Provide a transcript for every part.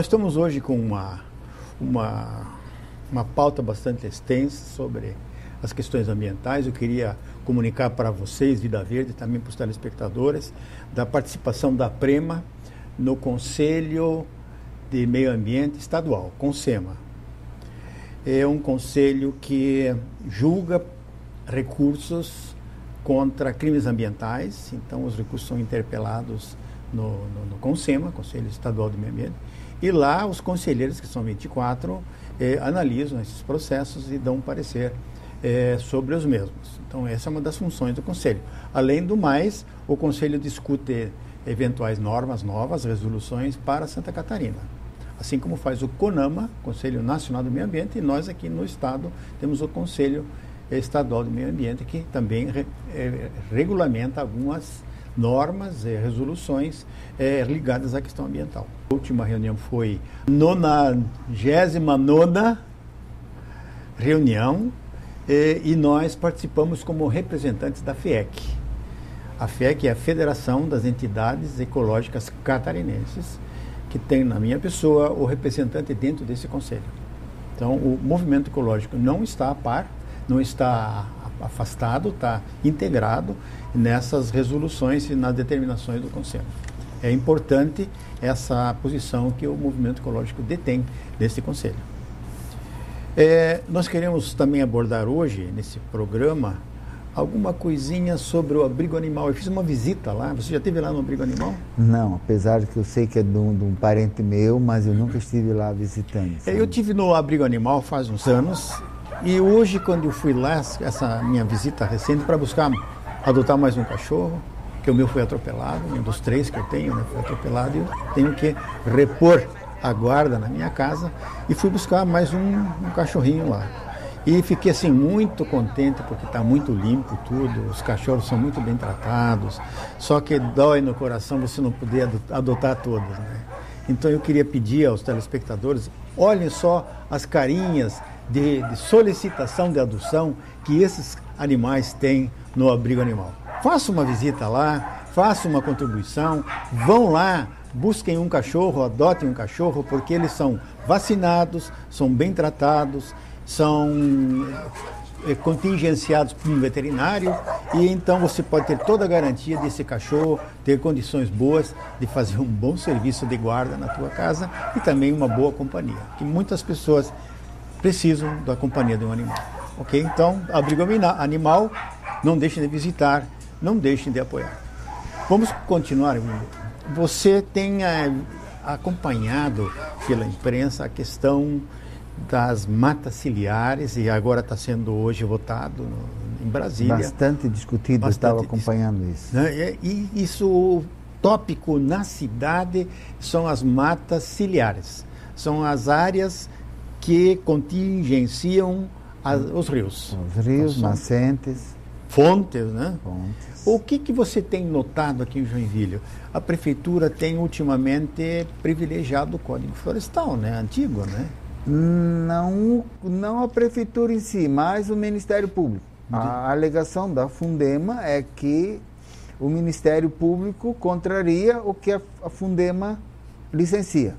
nós estamos hoje com uma pauta bastante extensa sobre as questões ambientais. Eu queria comunicar para vocês, Vida Verde, também para os telespectadores, da participação da Prema no Conselho de Meio Ambiente Estadual, CONSEMA. É um conselho que julga recursos contra crimes ambientais, então os recursos são interpelados no CONSEMA, Conselho Estadual do Meio Ambiente, e lá os conselheiros, que são 24, analisam esses processos e dão um parecer sobre os mesmos. Então essa é uma das funções do Conselho. Além do mais, o Conselho discute eventuais normas novas, resoluções para Santa Catarina. Assim como faz o CONAMA, Conselho Nacional do Meio Ambiente, e nós aqui no Estado temos o Conselho Estadual do Meio Ambiente, que também regulamenta algumas normas e resoluções ligadas à questão ambiental. A última reunião foi a 99ª reunião e nós participamos como representantes da FIEC. A FIEC é a Federação das Entidades Ecológicas Catarinenses, que tem na minha pessoa o representante dentro desse conselho. Então, o movimento ecológico não está a par, não está afastado, está integrado nessas resoluções e nas determinações do conselho. É importante essa posição que o movimento ecológico detém desse conselho. Nós queremos também abordar hoje, nesse programa, alguma coisinha sobre o abrigo animal. Eu fiz uma visita lá. Você já esteve lá no abrigo animal? Não, apesar de que eu sei que é de um parente meu, mas eu nunca estive lá visitando. Eu estive no abrigo animal faz uns anos e hoje, quando eu fui lá, essa minha visita recente, para buscar adotar mais um cachorro, que o meu foi atropelado, um dos 3 que eu tenho, né, foi atropelado, e eu tenho que repor a guarda na minha casa e fui buscar mais um cachorrinho lá. E fiquei assim muito contente porque está muito limpo tudo, os cachorros são muito bem tratados, só que dói no coração você não poder adotar todos, né? Então eu queria pedir aos telespectadores, olhem só as carinhas de solicitação de adoção que esses animais têm no abrigo animal. Faça uma visita lá, faça uma contribuição, vão lá, busquem um cachorro, adotem um cachorro, porque eles são vacinados, são bem tratados, são contingenciados por um veterinário e então você pode ter toda a garantia desse cachorro ter condições boas de fazer um bom serviço de guarda na tua casa e também uma boa companhia, que muitas pessoas precisam da companhia de um animal. Ok? Então, abrigo animal, não deixem de visitar, não deixem de apoiar. Vamos continuar. Você tem acompanhado pela imprensa a questão das matas ciliares e agora está sendo hoje votado em Brasília. Bastante discutido, eu estava acompanhando isso. Né? E isso, o tópico na cidade são as matas ciliares. São as áreas que contingenciam os rios. Os rios, então, nascentes. Fontes, né? Fontes. O que você tem notado aqui em Joinville? A prefeitura tem ultimamente privilegiado o Código Florestal, né? Antigo, né? Não a prefeitura em si, mas o Ministério Público. A alegação da Fundema é que o Ministério Público contraria o que a Fundema licencia.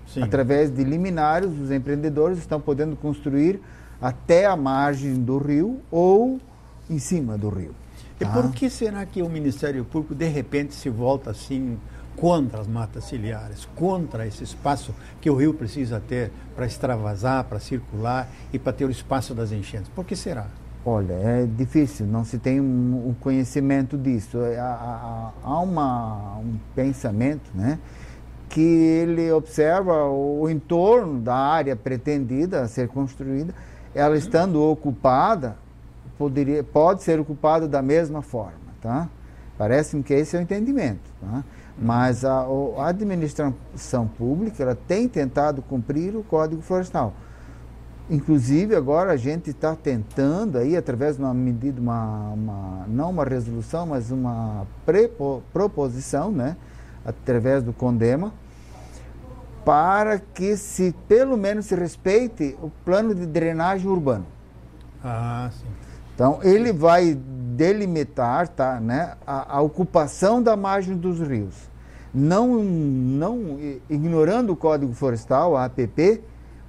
Sim. Através de liminares, os empreendedores estão podendo construir até a margem do rio ou em cima do rio. E por que será que o Ministério Público de repente se volta assim contra as matas ciliares, contra esse espaço que o rio precisa ter para extravasar, para circular e para ter o espaço das enchentes? Por que será? Olha, é difícil, não se tem um conhecimento disso. Há um pensamento, né, que ele observa o entorno da área pretendida a ser construída, ela estando ocupada, pode ser ocupada da mesma forma, tá? Parece-me que esse é o entendimento, tá? Mas a administração pública, ela tem tentado cumprir o Código Florestal. Inclusive, agora a gente está tentando, aí, através de uma medida, não uma resolução, mas uma proposição, né, através do CONDEMA, para que pelo menos se respeite o plano de drenagem urbano. Ah, sim. Então, ele vai delimitar, tá, né, a ocupação da margem dos rios. não ignorando o Código Florestal, a APP,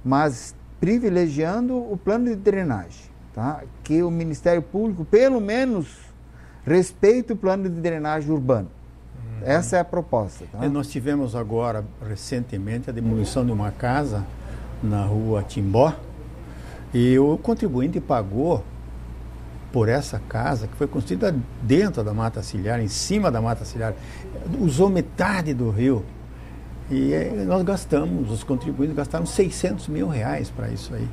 mas privilegiando o plano de drenagem, tá? Que o Ministério Público, pelo menos, respeite o plano de drenagem urbano. Essa é a proposta. Tá? Nós tivemos agora, recentemente, a demolição de uma casa na rua Timbó, e o contribuinte pagou por essa casa, que foi construída dentro da mata ciliar, em cima da mata ciliar, usou metade do rio. E nós gastamos, os contribuintes gastaram 600 mil reais para isso aí.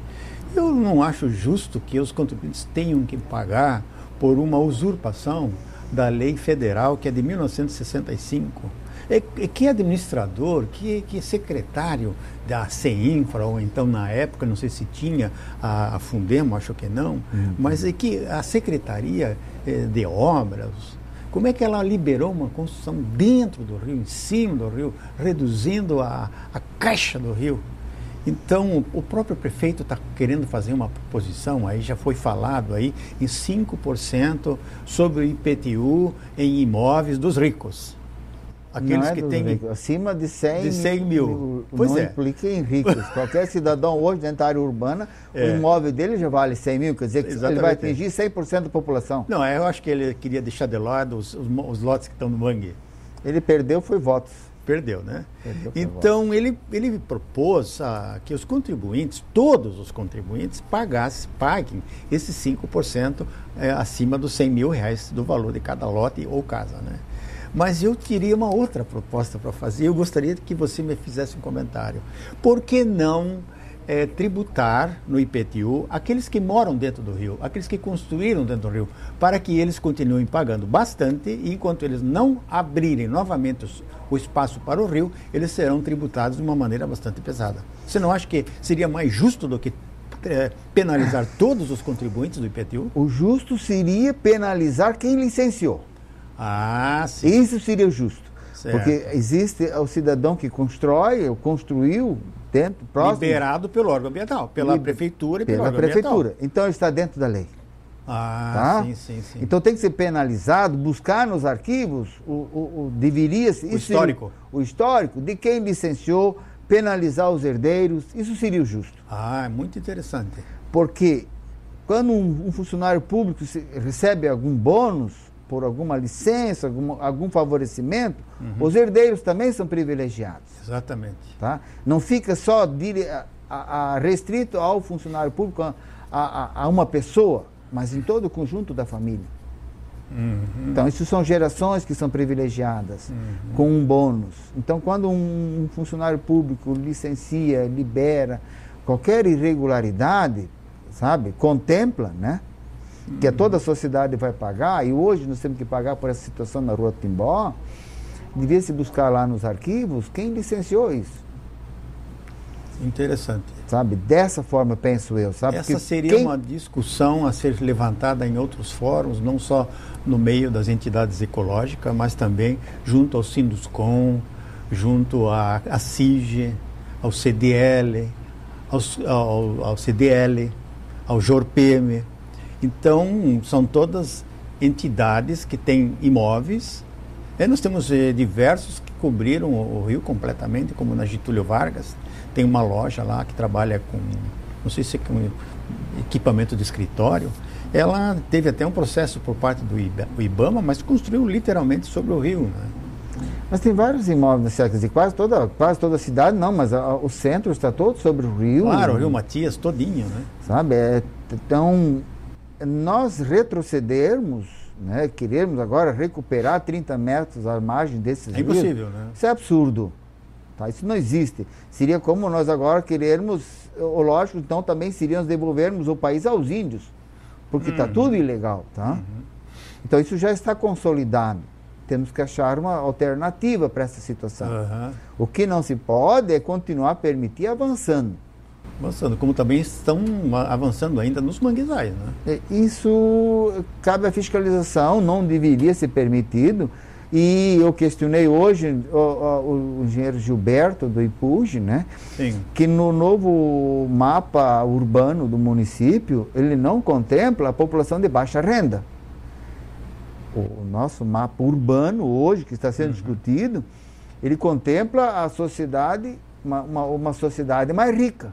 Eu não acho justo que os contribuintes tenham que pagar por uma usurpação da lei federal, que é de 1965. Que administrador, que secretário da CEINFRA, ou então na época, não sei se tinha a Fundemo, acho que não, mas é que a Secretaria de Obras, como é que ela liberou uma construção dentro do rio, em cima do rio, reduzindo a caixa do rio? Então, o próprio prefeito está querendo fazer uma proposição, aí já foi falado aí, em 5% sobre o IPTU em imóveis dos ricos. Aqueles que têm ricos, acima de 100 mil. Pois não é. Implica em ricos. Qualquer cidadão hoje dentro da área urbana, o imóvel dele já vale 100 mil, quer dizer que ele vai atingir 100% da população. Não, eu acho que ele queria deixar de lado os lotes que estão no mangue. Ele perdeu, foi votos. Perdeu, né? Então, ele propôs que os contribuintes, todos os contribuintes, paguem esses 5% acima dos 100 mil reais do valor de cada lote ou casa, né? Mas eu teria uma outra proposta para fazer. Eu gostaria que você me fizesse um comentário. Por que não tributar no IPTU aqueles que moram dentro do rio, aqueles que construíram dentro do rio, para que eles continuem pagando bastante e enquanto eles não abrirem novamente o espaço para o rio, eles serão tributados de uma maneira bastante pesada. Você não acha que seria mais justo do que penalizar todos os contribuintes do IPTU? O justo seria penalizar quem licenciou. Ah, sim. Isso seria o justo. Certo. Porque existe o cidadão que constrói, ou construiu dentro, próximo. Liberado pelo órgão ambiental, pela prefeitura e pelo órgão prefeitura. ambiental. Então ele está dentro da lei. Ah, tá? sim. Então tem que ser penalizado, buscar nos arquivos deveria ser o histórico. O histórico de quem licenciou, penalizar os herdeiros, isso seria o justo. Ah, é muito interessante. Porque quando um funcionário público recebe algum bônus, por alguma licença, algum favorecimento, os herdeiros também são privilegiados. Exatamente. Tá? Não fica só restrito ao funcionário público, a uma pessoa, mas em todo o conjunto da família. Então, isso são gerações que são privilegiadas, com um bônus. Então, quando um funcionário público licencia, libera qualquer irregularidade, sabe, contempla, né? Que toda a sociedade vai pagar, e hoje nós temos que pagar por essa situação na Rua Timbó, devia se buscar lá nos arquivos quem licenciou isso. Interessante. Sabe, dessa forma penso eu. Sabe? Essa seria uma discussão a ser levantada em outros fóruns, não só no meio das entidades ecológicas, mas também junto ao Sinduscom, junto à CIG, ao CDL, ao CDL, ao JORPM. Então, são todas entidades que têm imóveis. Nós temos diversos que cobriram o rio completamente, como na Getúlio Vargas. Tem uma loja lá que trabalha com, não sei se é com equipamento de escritório. Ela teve até um processo por parte do IBAMA, mas construiu literalmente sobre o rio, né? Mas tem vários imóveis, quer dizer, quase toda a cidade, não, mas o centro está todo sobre o rio. Claro, o Rio Matias todinho, né? Sabe, então, nós retrocedermos, né, querermos agora recuperar 30 metros à margem desses rios. É impossível, né? Isso é absurdo. Tá? Isso não existe. Seria como nós agora querermos, lógico, então também seríamos devolvermos o país aos índios, porque está tudo ilegal. Tá? Então isso já está consolidado. Temos que achar uma alternativa para essa situação. O que não se pode é continuar a permitir avançando. Como também estão avançando ainda nos manguezais, né? Isso cabe à fiscalização, não deveria ser permitido. E eu questionei hoje o engenheiro Gilberto do IPUG, né? Sim. Que no novo mapa urbano do município, ele não contempla a população de baixa renda. O nosso mapa urbano hoje, que está sendo discutido, ele contempla a sociedade, uma sociedade mais rica.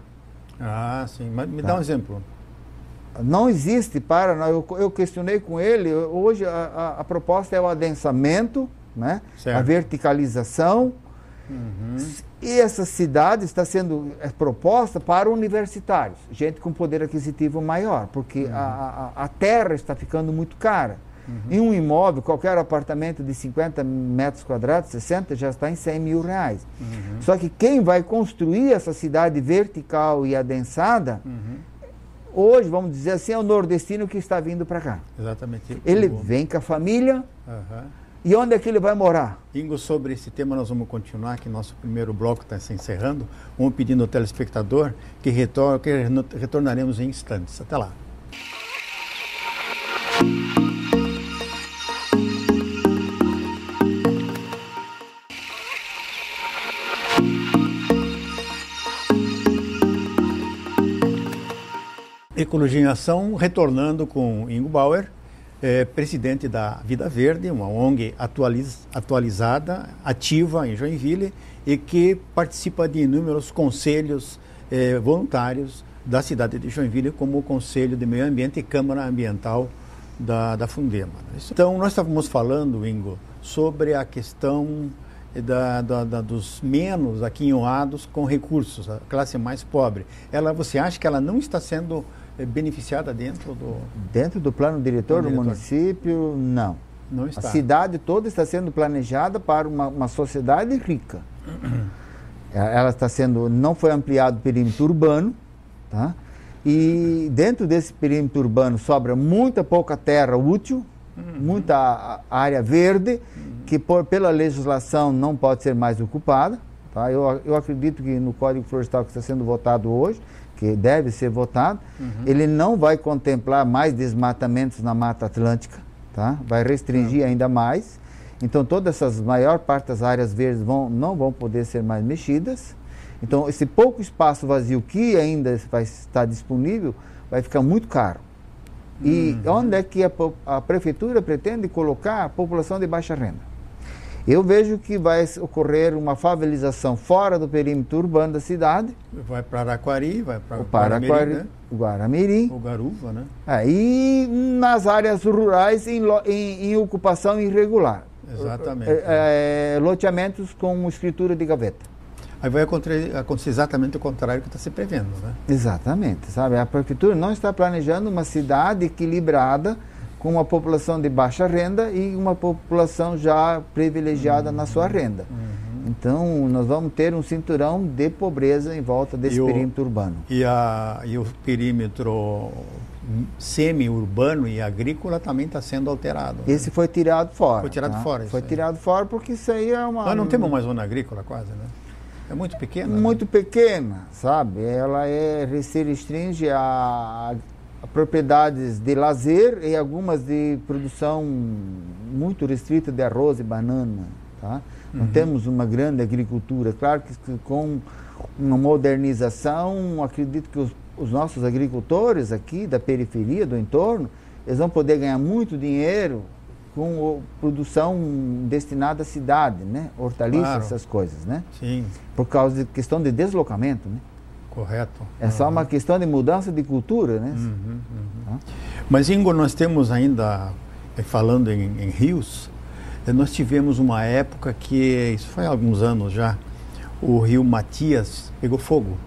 Ah, sim. Mas me dá um exemplo. Não existe para nós. Eu questionei com ele, hoje a proposta é o adensamento, né? A verticalização. E essa cidade está sendo proposta para universitários, gente com poder aquisitivo maior, porque a terra está ficando muito cara. Em um imóvel, qualquer apartamento de 50 metros quadrados, 60, já está em 100 mil reais. Só que quem vai construir essa cidade vertical e adensada, hoje, vamos dizer assim, é o nordestino que está vindo para cá. Exatamente. Ele vem com a família, e onde é que ele vai morar? Ingo, sobre esse tema nós vamos continuar, que nosso primeiro bloco está se encerrando. Vamos pedindo ao telespectador que retornaremos em instantes. Até lá. Ecologia em Ação, retornando com Ingo Bauer, presidente da Vida Verde, uma ONG atualizada, ativa em Joinville e que participa de inúmeros conselhos voluntários da cidade de Joinville, como o Conselho de Meio Ambiente e Câmara Ambiental da Fundema. Então, nós estávamos falando, Ingo, sobre a questão dos menos aquinhoados com recursos, a classe mais pobre. Você acha que ela não está sendo beneficiada dentro do plano diretor do município? Não. Não está. A cidade toda está sendo planejada para uma sociedade rica. Ela está sendo, não foi ampliado o perímetro urbano, tá? E dentro desse perímetro urbano sobra muita pouca terra útil, muita área verde, que pela legislação não pode ser mais ocupada. Tá? Eu acredito que no Código Florestal que está sendo votado hoje, que deve ser votado, ele não vai contemplar mais desmatamentos na Mata Atlântica, tá? Vai restringir ainda mais. Então, maior parte das áreas verdes não vão poder ser mais mexidas. Então, esse pouco espaço vazio que ainda vai estar disponível, vai ficar muito caro. E onde é que a prefeitura pretende colocar a população de baixa renda? Eu vejo que vai ocorrer uma favelização fora do perímetro urbano da cidade. Vai para Araquari, vai para o Guaramirim. O Garuva, né? E nas áreas rurais em ocupação irregular. Exatamente. Loteamentos com escritura de gaveta. Aí vai acontecer exatamente o contrário que está se prevendo, né? Exatamente, sabe? A prefeitura não está planejando uma cidade equilibrada com uma população de baixa renda e uma população já privilegiada na sua renda. Então, nós vamos ter um cinturão de pobreza em volta desse perímetro urbano. E o perímetro semi-urbano e agrícola também está sendo alterado. Esse foi tirado fora. Foi tirado fora. Foi tirado fora porque isso aí é uma... Nós não temos mais zona agrícola quase, né? É muito pequena. Muito pequena, sabe? Ela se restringe a propriedades de lazer e algumas de produção muito restrita de arroz e banana, tá? Não temos uma grande agricultura. Claro que com uma modernização, acredito que os nossos agricultores aqui da periferia, do entorno, eles vão poder ganhar muito dinheiro com produção destinada à cidade, né? Hortaliças, essas coisas, né? Sim. Por causa de questão de deslocamento, né? Correto. É só uma questão de mudança de cultura, né? Mas, Ingo, nós temos ainda, falando em rios, nós tivemos uma época que, isso foi há alguns anos já, o rio Matias pegou fogo.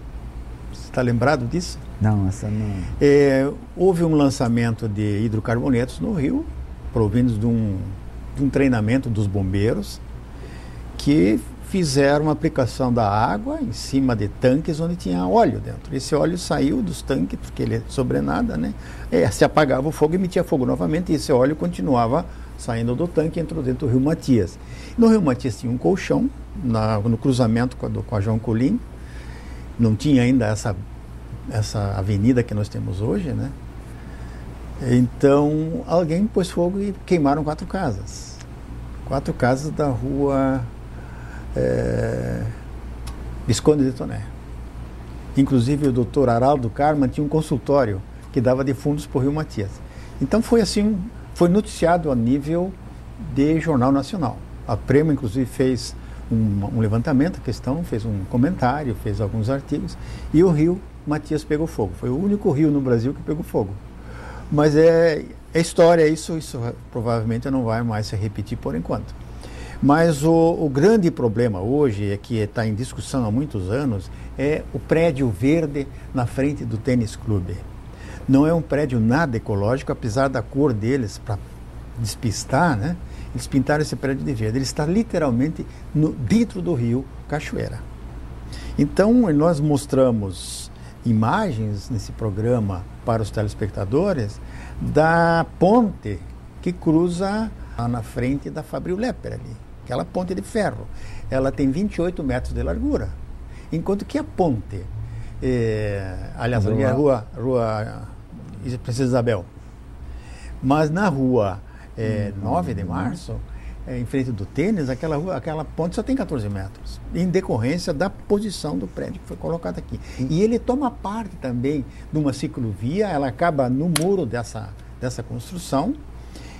Você está lembrado disso? Não, essa não. Houve um lançamento de hidrocarbonetos no rio, provindos de um treinamento dos bombeiros, que fizeram uma aplicação da água em cima de tanques onde tinha óleo dentro. Esse óleo saiu dos tanques, porque ele é sobre nada, né? Se apagava o fogo e emitia fogo novamente, e esse óleo continuava saindo do tanque e entrou dentro do rio Matias. No rio Matias tinha um colchão, no cruzamento com a João Colim. Não tinha ainda essa avenida que nós temos hoje, né? Então, alguém pôs fogo e queimaram 4 casas. 4 casas da rua Visconde de Toné. Inclusive, o doutor Araldo Carman tinha um consultório que dava de fundos para o rio Matias. Então, foi assim, foi noticiado a nível de jornal nacional. A Prema, inclusive, fez um levantamento, a questão, fez um comentário, fez alguns artigos, e o rio Matias pegou fogo. Foi o único rio no Brasil que pegou fogo. Mas é história, isso provavelmente não vai mais se repetir por enquanto. Mas o grande problema hoje, é que está em discussão há muitos anos, é o prédio verde na frente do tênis clube. Não é um prédio nada ecológico, apesar da cor deles, para despistar, né? Eles pintaram esse prédio de verde. Ele está literalmente dentro do rio Cachoeira. Então, nós mostramos imagens nesse programa para os telespectadores da ponte que cruza na frente da Fabril Lepper ali. Aquela ponte de ferro. Ela tem 28 metros de largura. Enquanto que a ponte, aliás, ali é a rua Princesa Isabel. Mas na rua 9 de março, em frente do tênis, aquela ponte só tem 14 metros, em decorrência da posição do prédio que foi colocado aqui. E ele toma parte também de uma ciclovia, ela acaba no muro dessa construção,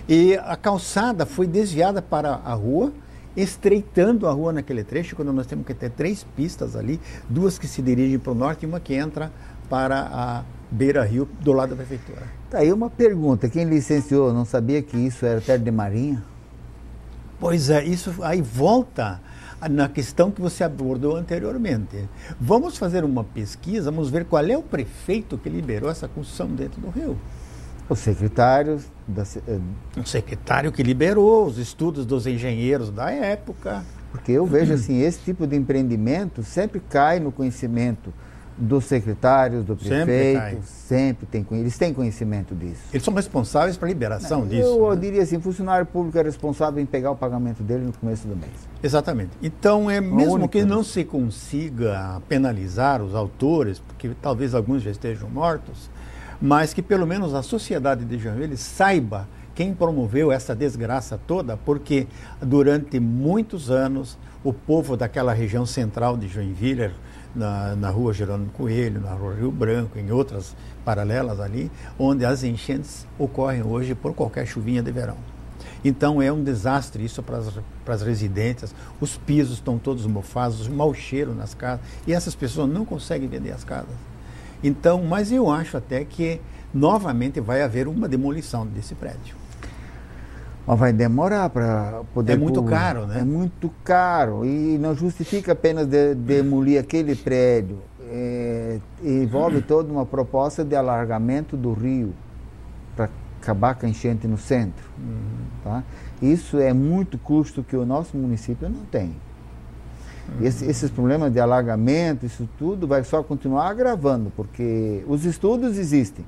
e a calçada foi desviada para a rua, estreitando a rua naquele trecho, quando nós temos que ter 3 pistas ali, 2 que se dirigem para o norte e uma que entra para a beira-rio do lado da prefeitura. Tá aí uma pergunta, quem licenciou não sabia que isso era terra de marinha? Pois é, isso aí volta na questão que você abordou anteriormente. Vamos fazer uma pesquisa, vamos ver qual é o prefeito que liberou essa construção dentro do rio. Os secretários O secretário que liberou, os estudos dos engenheiros da época. Porque eu vejo assim, esse tipo de empreendimento sempre cai no conhecimento dos secretários, do prefeito, eles têm conhecimento disso. Eles são responsáveis para a liberação disso. Eu diria assim, funcionário público é responsável em pegar o pagamento dele no começo do mês. Exatamente. Então, mesmo que não se consiga penalizar os autores, porque talvez alguns já estejam mortos, mas que pelo menos a sociedade de Joinville saiba quem promoveu essa desgraça toda, porque durante muitos anos o povo daquela região central de Joinville, na rua Jerônimo Coelho, na rua Rio Branco, em outras paralelas ali, onde as enchentes ocorrem hoje por qualquer chuvinha de verão. Então é um desastre isso para as residências, os pisos estão todos mofados, mau cheiro nas casas, e essas pessoas não conseguem vender as casas. Então, mas eu acho até que novamente vai haver uma demolição desse prédio. Mas vai demorar para poder... É muito caro, né? É muito caro e não justifica apenas demolir aquele prédio. Envolve toda uma proposta de alargamento do rio para acabar com a enchente no centro. Tá? Isso é muito custo que o nosso município não tem. Esses problemas de alagamento, isso tudo vai só continuar agravando, porque os estudos existem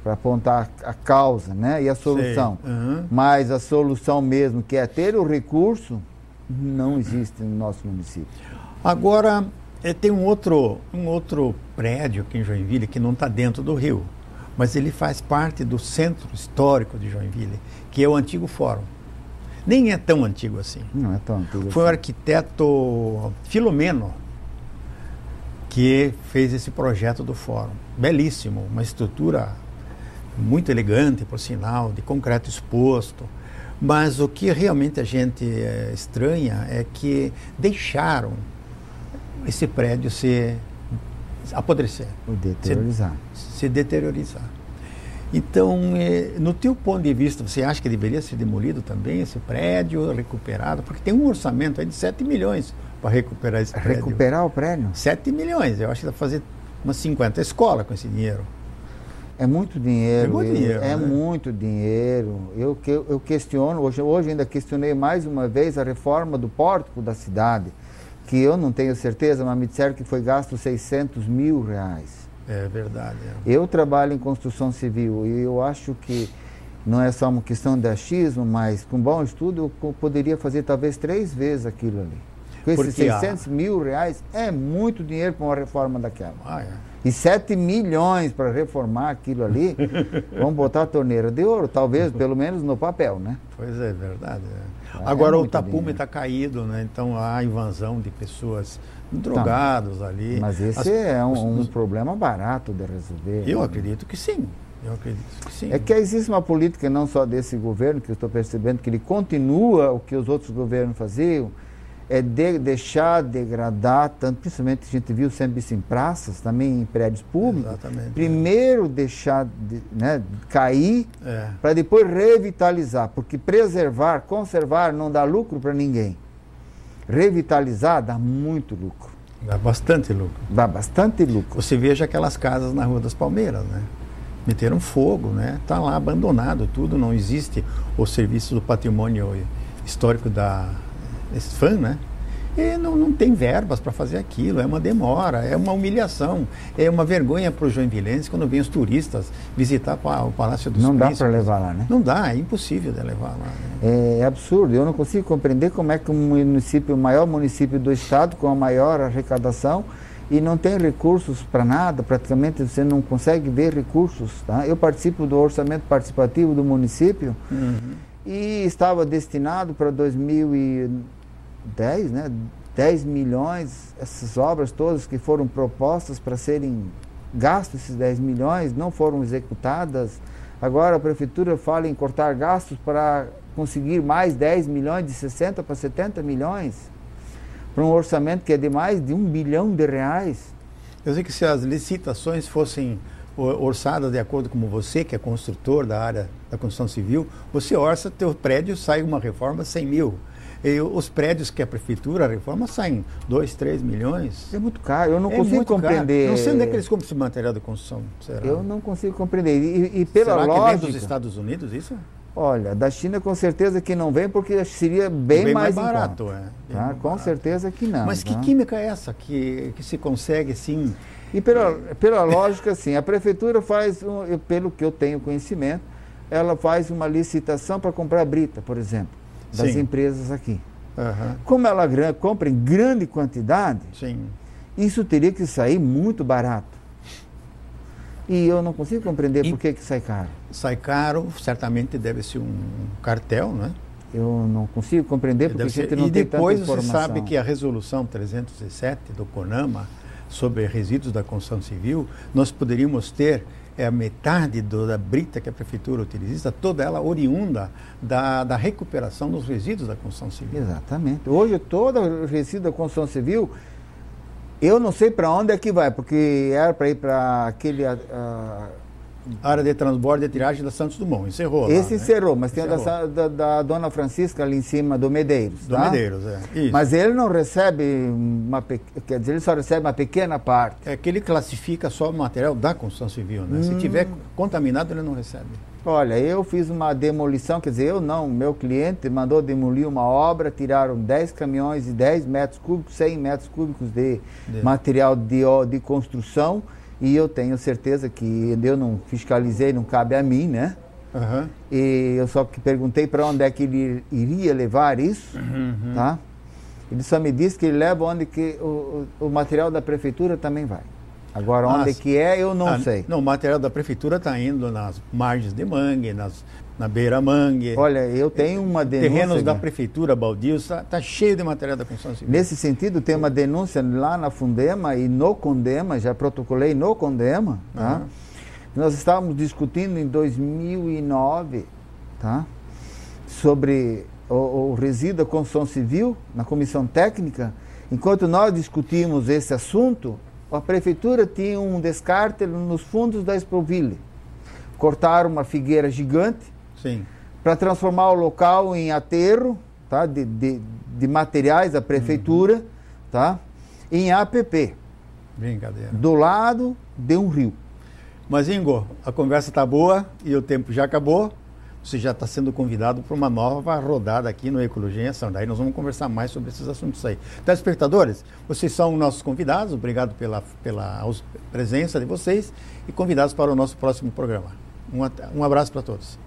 para apontar a causa, né, e a solução. Mas a solução mesmo, que é ter o recurso, não existe no nosso município. Agora, tem um outro prédio aqui em Joinville que não está dentro do rio, mas ele faz parte do centro histórico de Joinville, que é o antigo Fórum. Nem é tão antigo assim. Não é tão antigo. Foi o arquiteto Filomeno que fez esse projeto do Fórum. Belíssimo, uma estrutura muito elegante, por sinal, de concreto exposto. Mas o que realmente a gente estranha é que deixaram esse prédio se apodrecer. Se deteriorizar. Então, no teu ponto de vista, você acha que deveria ser demolido também esse prédio, recuperado? Porque tem um orçamento aí de 7 milhões para recuperar esse prédio. Recuperar o prédio? 7 milhões, eu acho que dá para fazer umas 50 escolas com esse dinheiro. É muito dinheiro. É né? Muito dinheiro. Eu questiono, hoje ainda questionei mais uma vez a reforma do pórtico da cidade, que eu não tenho certeza, mas me disseram que foi gasto 600 mil reais. É verdade. Eu trabalho em construção civil e eu acho que não é só uma questão de achismo, mas com bom estudo eu poderia fazer talvez 3 vezes aquilo ali. Com esses 600 mil reais é muito dinheiro para uma reforma daquela. E 7 milhões para reformar aquilo ali, vamos botar a torneira de ouro, talvez, pelo menos no papel, né? Pois é, verdade. Agora o tapume está caído, né? Então há invasão de pessoas drogados ali. Mas esse é um problema barato de resolver. Eu acredito que sim. É que existe uma política não só desse governo, que eu estou percebendo que ele continua o que os outros governos faziam, é deixar degradar, tanto, principalmente a gente viu sempre isso em praças, também em prédios públicos. Exatamente. Primeiro deixar cair, para depois revitalizar, porque preservar, conservar não dá lucro para ninguém. Revitalizar dá muito lucro. Dá bastante lucro. Dá bastante lucro. Você veja aquelas casas na Rua das Palmeiras, né? Meteram fogo, né? Está lá abandonado tudo, não existe o serviço do patrimônio histórico da FAM, né? E não tem verbas para fazer aquilo, é uma demora, é uma humilhação, é uma vergonha para o joinvilense quando vêm os turistas visitar o Palácio dos Príncipes. Não dá para levar lá, né? Não dá, é impossível de levar lá. Né? É absurdo, eu não consigo compreender como é que o maior município do estado, com a maior arrecadação, e não tem recursos para nada, praticamente você não consegue ver recursos. Tá? Eu participo do orçamento participativo do município e estava destinado para 2010, né, 10 milhões, essas obras todas que foram propostas para serem gastos, esses 10 milhões, não foram executadas. Agora a prefeitura fala em cortar gastos para conseguir mais 10 milhões, de 60 para 70 milhões. Para um orçamento que é de mais de R$1 bilhão. Eu sei que se as licitações fossem orçadas de acordo com você, que é construtor da área da construção civil, você orça, teu prédio sai uma reforma 100 mil. E os prédios que a prefeitura reforma saem 2, 3 milhões. É muito caro, eu não consigo compreender. Não sei onde é que eles compram esse material de construção. Será? Eu não consigo compreender. E pela será lógica... que vem dos Estados Unidos isso? Olha, da China com certeza que não vem, porque seria bem mais barato. Tá? Com certeza que não. Mas que química é essa que se consegue assim? E pela lógica, assim, a prefeitura faz, pelo que eu tenho conhecimento, ela faz uma licitação para comprar brita, por exemplo, das empresas aqui. Como ela compra em grande quantidade, isso teria que sair muito barato. E eu não consigo compreender por que sai caro. Sai caro, certamente deve ser um cartel, né? Eu não consigo compreender porque a gente não tem tanta informação. E depois você sabe que a resolução 307 do CONAMA sobre resíduos da construção civil, nós poderíamos ter a metade da brita que a prefeitura utiliza, toda ela oriunda da recuperação dos resíduos da construção civil. Exatamente. Hoje todo o resíduo da construção civil, eu não sei para onde é que vai, porque era para ir para aquele... área de transbordo e tiragem da Santos Dumont, encerrou. Esse lá, encerrou, né? Mas tem da Dona Francisca ali em cima, do Medeiros. Do Medeiros, isso. Mas ele não recebe, quer dizer, ele só recebe uma pequena parte. É que ele classifica só o material da construção civil, né? Se tiver contaminado, ele não recebe. Olha, eu fiz uma demolição, quer dizer, eu não, meu cliente mandou demolir uma obra, tiraram 10 caminhões de 10 metros cúbicos, 100 metros cúbicos de material de construção, e eu tenho certeza que eu não fiscalizei, não cabe a mim, né? E eu só perguntei para onde é que ele iria levar isso, tá? Ele só me disse que ele leva onde que o material da prefeitura também vai. Agora, onde que é, eu não sei. Não, o material da prefeitura está indo nas margens de mangue, na beira-mangue. Olha, eu tenho uma denúncia... Terrenos da prefeitura, baldios, está cheio de material da construção civil. Nesse sentido, tem uma denúncia lá na Fundema e no Condema, já protocolei no Condema, tá? Nós estávamos discutindo em 2009, tá? Sobre o resíduo da construção civil, na comissão técnica. Enquanto nós discutimos esse assunto, a prefeitura tinha um descarte nos fundos da Exproville. Cortaram uma figueira gigante para transformar o local em aterro, tá, de materiais da prefeitura, tá, em APP. Brincadeira. Do lado de um rio. Mas, Ingo, a conversa está boa e o tempo já acabou. Você já está sendo convidado para uma nova rodada aqui no Ecologia em Ação. Daí nós vamos conversar mais sobre esses assuntos aí. Telespectadores, vocês são nossos convidados. Obrigado pela presença de vocês e convidados para o nosso próximo programa. Um abraço para todos.